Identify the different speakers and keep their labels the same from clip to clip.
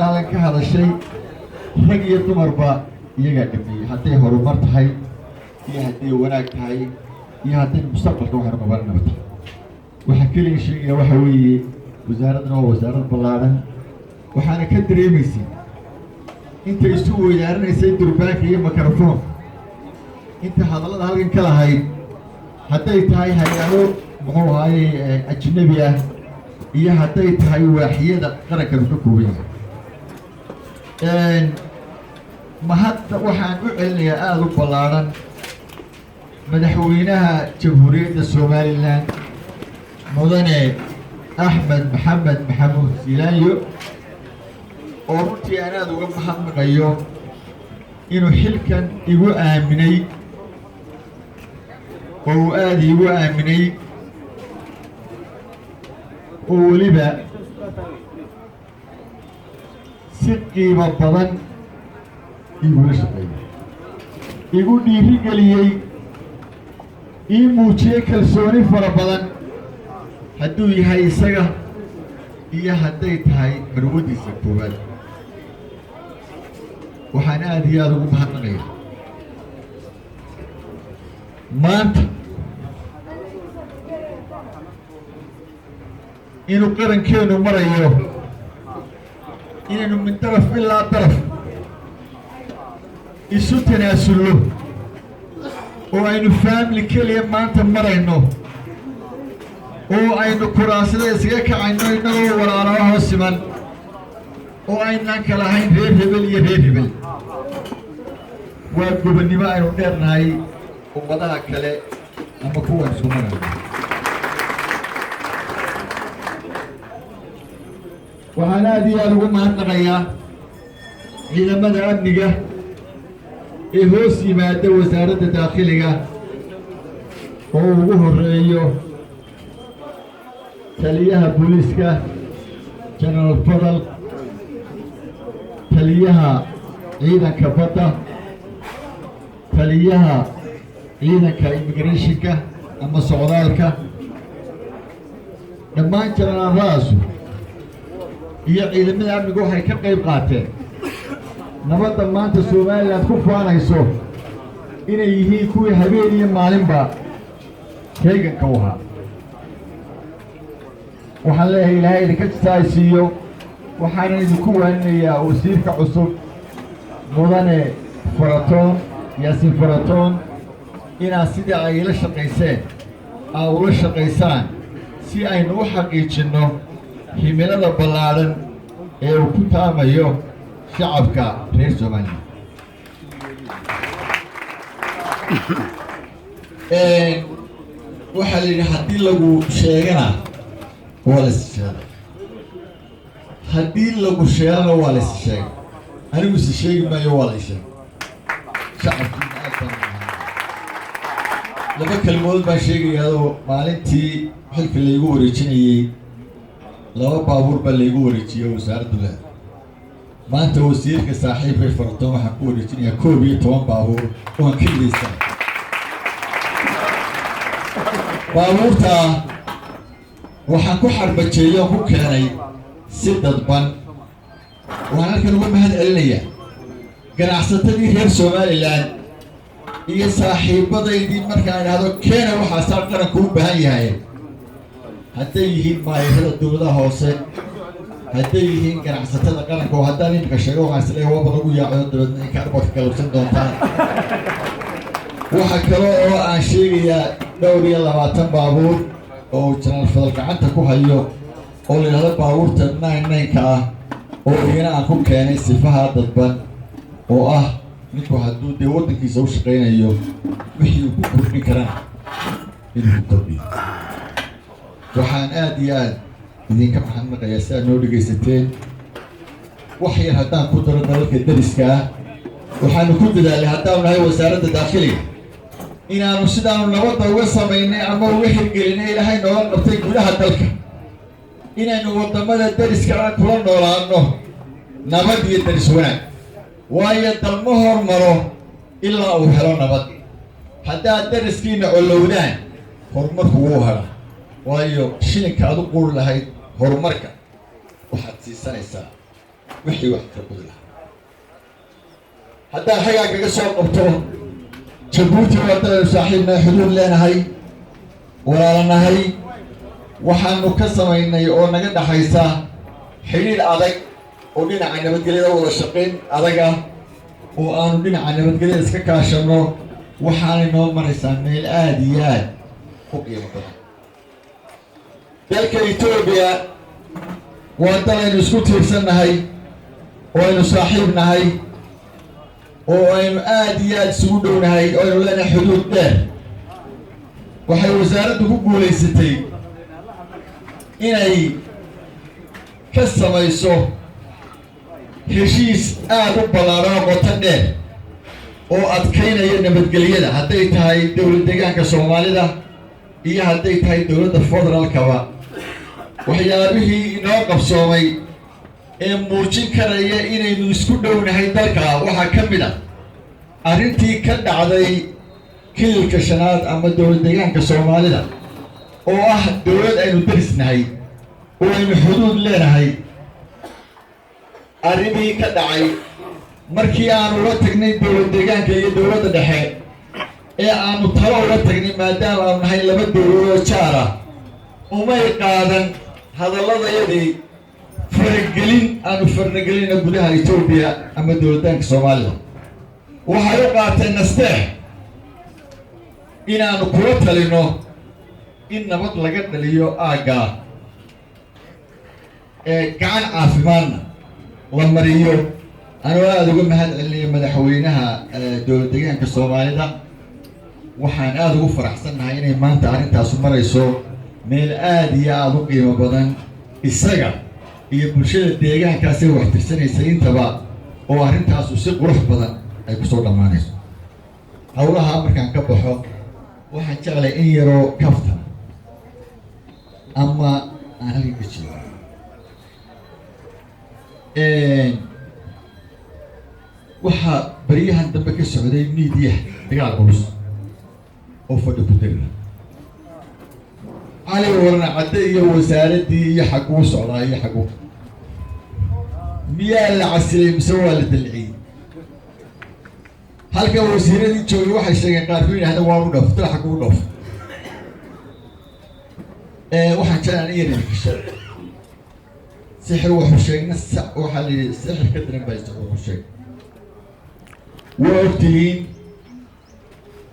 Speaker 1: قال لك هذا الشيء رجع تمربا يجا دمي حتى هرمرت هاي يهدي وناك هاي يهدي المستقبل كوهر مبارنا بتي وحكي لي شيء وحوي وزارتنا ووزارة بلادن وحنا كدري ميسي انت يسوي يارنا يسيد درباك يا ميكروفون انت هذا هالكن كلا هاي حتى هاي هاي هو هاي أجنبية هي حتى هاي واحية قرك بكوبية ما حتى وحن أعلن يا آل بلادن مدحوينها جمهورية الصوماليلاند مدن أحمد محمود سيلايو ورنتي أنا دوغا محمد أيوم إنه حلكا إيغو آمني oo aad igu aaminay oo waliba si qiimo badan igula shaqeeyay igu dhiirigeliyay ii muujiyay kalsooni fara badan hadduu yahay isaga iyo hadday tahay marwadiisa koowaad waxaan aad iyo aad ugu mahadnaqayaa maanta inuu qarankeenu marayo inaynu min daraf ilaa daraf isu tanaasulno oo aynu faamili keliya maanta marayno oo aynu kuraasada isaga kacayno innagoo walaalaha siman oo aynaan kala ahayn reer hebel iyo reer hebel waa gobonnimo aynu dheernahay ummadaha kale ama kuwan isu marayo waxaan aad iyo aad ugu mahadnaqayaa ciidamada amniga ee hoos yimaada wasaaradda daakhiliga oo ugu horeeyo taliyaha booliiska General Fadal taliyaha ciidanka badda taliyaha ciidanka immigrationka ama socdaalka dhammaan janaraaladaasi iyo ciidamada amnigu waxay ka qayb qaateen nabadda maanta Soomaaliland ku faanayso inay yihiin kuwii habeen iyo maalinba heeganka u ahaa waxaan leeyahay ilaahay idinka jitaaysiiyo waxaana idinku waaninayaa wasiirka cusub mudane Faratoon Yaasiin Faratoon inaad sidii ay ila shaqayseen aa ula shaqaysaan si aynu u xaqiijinno himilada ballaaran ee uu ku taamayo shacabka reer Soomaaliya waxaa la yidhi haddii lagu sheegana waa la is sheegay haddii lagu sheegana waa la is sheegay anigu is sheegi maayo waa la is sheegay shacabkiina aad baan laba kalmood baan sheegayaadoo maalintii xilka laygu wareejinayey laba baabuur baa laygu wareejiyey wasaaradda leh maanta wasiirka saaxiibkay Faratoon waxaan ku wareejinayaa 11 baabuur oo aan ka iibsay baabuurta waxaan ku xarbajeeyo ku keenay si dadban waxaan halkan uga mahad celinayaa ganacsatadii reer Somaliland iyo saaxiibadaydii markaan idhaahdo keena waxaasaa qaranku u baahan yahay hadday yihiin maayirada dowladaha hoose hadday yihiin ganacsatada qaranka oo haddaan imika sheego waxaan isleeyahay waaba lagu yaacayo dabeedna inka arbaad ka galabsan doontaan waxa kale oo aan sheegayaa 22 baabuur oo General Fadal gacanta ku hayo oo la yidhaahdo baabuurta 99 ah oo iyana aan ku keenay sifaha dadban oo ah ninku hadduu dee waddankiisa u shaqaynayo wixii uu ku kordhin karana inuu kordhiyo waxaan aad iyo aad idinka mahadnaqayaa si aad noo dhegaysateen wax yar haddaan ku daro dalalka dariska ah waxaanu ku dadaalay haddaanu nahay wasaaradda daakhiliga inaanu sidaanu nabadda uga samaynay ama uga hirgelinay ilaahay nooga qabtay gudaha dalka inaynu waddamada dariska ah kula noolaano nabad iyo daris wanaag waayo dal ma hormaro ilaa uu helo nabad haddaad dariskiina colowdaan horumarku wuu hela waayo shilinka aad u quuri lahayd horumarka waxaad siisanaysaa وحي واحد تقول حتى الحقيقة كسر قبته جبوتي وطن صاحبنا حدود لنا هاي ولا لنا هاي وحن كسر إني أو نجد حيسا حين أذك ودينا عنا متقلي ولا شقين أذكا وأنا دينا عنا متقلي إسكاشنو وحن نوم مرسان من الآديات فوقي مثلا ذلك إثيوبيا وطن نسكت سنة هاي وإنه صاحبنا هاي وإنه آديات سودنا هاي وإنه لنا حدود ده وحي وزارته بقول يستي إني كسر يسوع هشيس بلارا وطنه وأتكينا ينبت قليلا هديت هاي دولة دقان كصومالي ده إيه هديت هاي دولة الفضل الكوا وحيابه نوقف صومي موجين كريا إني نسكتون هاي دالكا وحكمنا أرنتي كد عدي كل كشنات أما دولة دقان كصومالي ده دولة أنو درسنا هاي وأنو حدود لنا هاي أرنتي كد عاي markii aanu la tagnay dowlad deegaanka iyo dowladda dhexe ee aanu talo la tagnay maadaama aanu nahay laba dowladood jaar ah umay qaadan hadalladayadii faragelin gudaha Itoobiya ama dowladda Soomaaliya waxay u qaateen nasteex inaanu kula talino in nabad laga dhaliyo aaga gacan caafimaadna la mariyo أنا أقول مهد اللي مدحوينها دول دقيقة كصومالي ده وحن أقول فرح سنة هاي ما أنت عارف تاسمر يسوع من الآدي أقول قيمة بدن السجع هي برشلة دقيقة كاسي واحد السنة سنين تبع وعارف تاسو سق روح بدن أي بصوت ما نيس أولها أمر كان كبحه واحد شغله إيرو كفتة أما أنا اللي بتشيل waxaa bariyahan dambe ka socday miidiya dagaal culus oo fadhi ku degna cali warna cadde iyo wasaaradii iyo xaguu socdaa iyo xaguu miyaa la casilay mise waa la dalciyey halka wasiiradii joogay waxay sheegeen qaarkood yidhahdeen waa u dhoof dal xaguu dhoof waxaan jeclaan iyana kashay sixir wuxuu sheegna waxaa la yidhi sixir ka daran baa wuxuu sheegay وقتين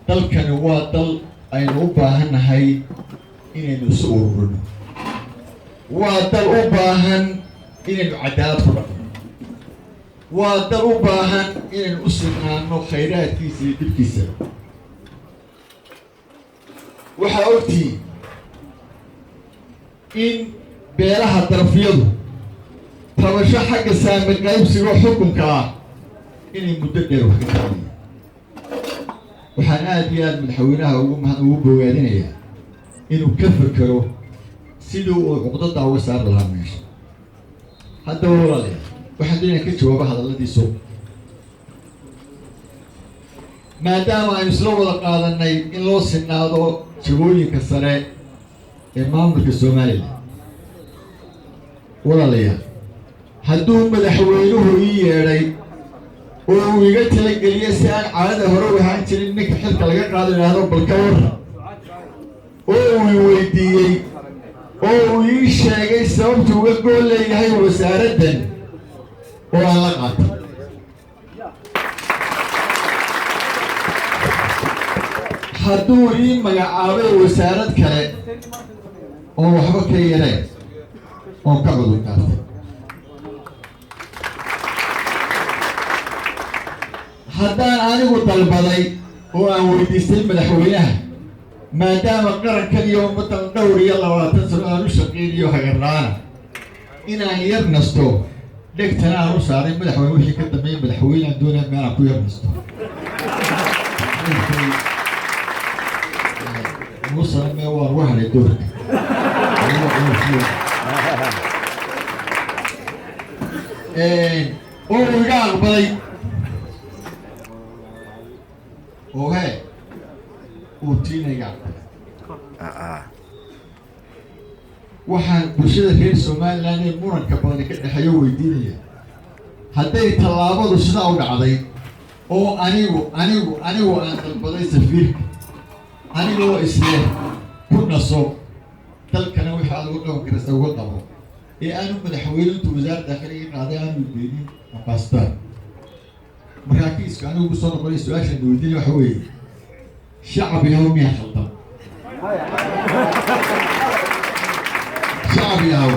Speaker 1: دل كانوا دل أي أوباهن هاي إن نسورنا ودل أوباهن إن العدالة فرقنا ودل أوباهن إن أسرنا إنه خيرات كيسي بالكيسة وحاولتي إن بيرها ترفيض ترشح حق سامي القايب سيروح حكم كاه إني مدبر وحكمي وحناد يا مدحوينها وبوالينها إنه كفكروا سيدو عقدتها وسار لها ماشي هذا هو رأيي وحدينا كتشوفه هذا الذي سوء ما دام أن يسلو لقاضنا إن لو سنادو شغولي كسرة إمام الصومالي ولا ليه هدوم مدحوينه يجري ويقول لك اليسان عادة هروي هانتي إنك حتى لقى قادر هذا بالكور ويدي ويشاقي سببت ويقول لي هاي وساردا والله قاتل حدو إيما يعاوي وسارد كله وحبك يلي وكبدو كاتل haddaan anigu dalbaday oo aan weydiistay madaxweynaha maadaama qarankan iyo ummaddan dhowr iyo 20 sano aan u shaqeynayo hagarlaana inaan yar nasto dhegtana aan u saaray madaxweyne wixii ka dambeeyay madaxweynaha doonaya meelaan ku yar nasto musa ma war waxay doorka oo iga aqbalay وهاي وتينا يعقل waxaan bulshada reer Soomaaliland ee muranka badan ka dhaxayo weydiinaya hadday tallaabadu sidaa u dhacday oo anigu aan dalbaday safiirka anigoo isle ku naso dalkana wixii aad uga qaban karaysa uga qabo ee aanu madaxweynuhu wasaaradda dakhliga qaaday aanu beenin ambassador markaa kiiska anigu ku soo noqonay su-aasha dawladda waxa weeye shacab yahow miyaa khaldan shacab yahow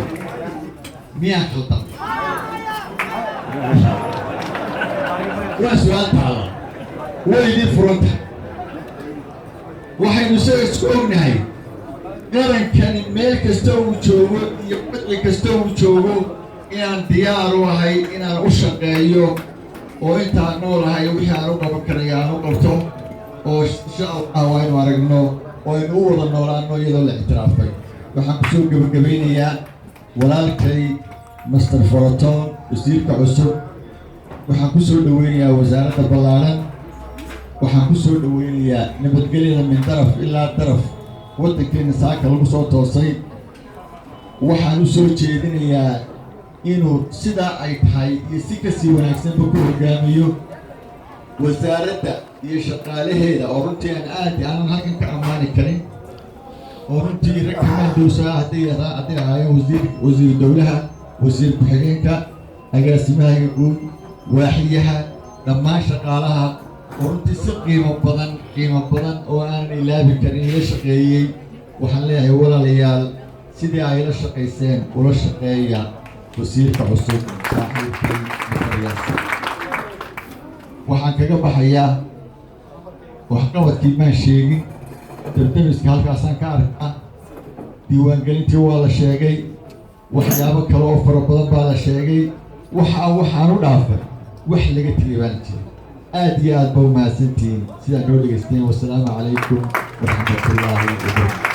Speaker 1: miyaa khaldan waa su-aal taala way idin furanta waxaynu isaga isku ognahay qarankani meel kasta uu joogo iyo badci kasta uu joogo inaan diyaar u ahay inaan u shaqeeyo oo intaan noolahay wixii aan u qaban karaya aan u qabto oo insha Allah aynu aragno oo aynu u wada noolaano iyadoo la ictiraafay waxaan kusoo gabagabeynayaa walaalkay Master Foroton wasiirka cusub waxaan kusoo dhaweynayaa wasaaradda ballaaran waxaan kusoo dhaweynayaa nabadgelyada min daraf ilaa daraf waddankeena saaka lagu soo toosay waxaan u soo jeedinayaa inuu sidaa ay tahay iyo si kasii wanaagsanba ku hogaamiyo wasaaradda iyo shaqaalaheeda oo runtii aanan halkan ka ammaani karin oo runtii rag kamandowsaa hadday ahaayeen wasiir dowlaha wasiir ku-xigeenka agaasimaha guud waaxiyaha dhammaan shaqaalaha oo runtii si qiimo badan oo aanan ilaabi karin ila shaqeeyey waxaan leeyahay walaalayaal sidii ay la shaqayseen ula shaqeeya wasiirka cusub saaxiibkay Mutariyaas waxaan kaga baxayaa waxqabadkii maan sheegin dardamiska halkaasaan ka arkaa diiwaangelintii waa la sheegay waxyaabo kale oo fara badan baa la sheegay waxaan u dhaafay wax laga tegay baan jiray aad iyo aad ba umahadsantihiin sidaa noo dhegaysteen wasalaamu calaykum waraxmatullaahi wabarakaatu